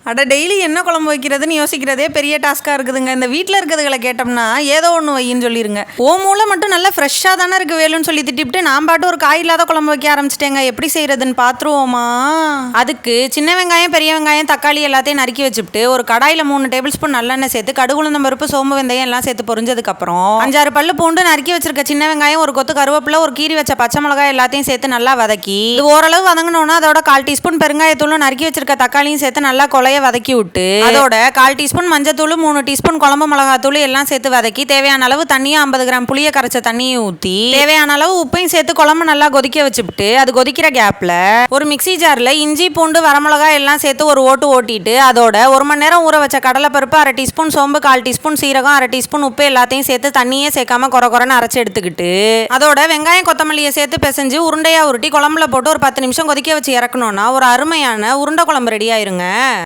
அட டெய்லி என்ன குழம்பு வைக்கிறதுன்னு யோசிக்கிறதே பெரிய டாஸ்காக இருக்குதுங்க. இந்த வீட்டில் இருக்கிறதுகளை கேட்டோம்னா ஏதோ ஒன்று வையின்னு சொல்லிடுங்க. ஓ மூளை மட்டும் நல்லா ஃப்ரெஷ்ஷாக தானே இருக்குது வேலும்னு சொல்லி திட்டிவிட்டு நான் பாட்டு ஒரு காய் இல்லாத குழம்பு வைக்க ஆரம்பிச்சிட்டேங்க. எப்படி செய்கிறதுன்னு பார்த்துருவோமா? அதுக்கு சின்ன வெங்காயம், பெரிய வெங்காயம், தக்காளி எல்லாத்தையும் நறுக்கி வச்சுட்டு ஒரு கடாயில் 3 டேபிள் ஸ்பூன் நல்லெண்ணெய் சேர்த்து கடுகு, உளுந்தம் பருப்பு, சோம்பு, வெந்தயம் எல்லாம் சேர்த்து பொரிஞ்சதுக்கப்புறம் 5-6 பல்லு பூண்டு, நறுக்கி வச்சிருக்க சின்ன வெங்காயம், ஒரு கொத்து கருவேப்பிலை, ஒரு கீரி வச்ச பச்சை மிளகாய் எல்லாத்தையும் சேர்த்து நல்லா வதக்கி இது ஓரளவு வதங்கினோன்னா அதோட 1/4 டீஸ்பூன் பெருங்காயத்தூளும் நறுக்கி வச்சிருக்க தக்காளியும் சேர்த்து நல்லா கொலைய வதக்கி விட்டு அதோட 1/4 டீஸ்பூன் மஞ்சத்தூள், 3 டீஸ்பூன் குழம்பு மிளகாத்தூள் எல்லாம் சேர்த்து வதக்கி தேவையான அளவு தண்ணியும் 50 கிராம் புளிய கரைச்ச தண்ணியும் ஊற்றி தேவையான அளவு உப்பையும் சேர்த்து குழம்பு நல்லா கொதிக்க வச்சுட்டு அது கொதிக்கிற கேப்ல ஒரு மிக்சி ஜார்ல இஞ்சி, பூண்டு, வரமிளகாய் எல்லாம் சேர்த்து ஒரு ஓட்டு ஓட்டிட்டு அதோட 1 மணி நேரம் ஊற வச்ச கடலைப்பருப்பு, 1/2 டீஸ்பூன் சோம்பு, 1/4 டீஸ்பூன் சீரகம், 1/2 டீஸ்பூன் உப்பு எல்லாத்தையும் சேர்த்து தண்ணியே சேர்க்காம கொரன்னு அரைச்சு எடுத்துக்கிட்டு அதோட வெங்காயம், கொத்தமல்லியை சேர்த்து பிசைஞ்சு உருண்டையா உருட்டி குழம்புல போட்டு ஒரு 10 நிமிஷம் கொதிக்க வச்சு இறக்கணும்னா ஒரு அருமையான உருண்டை குழம்பு ரெடி ஆயிருங்க.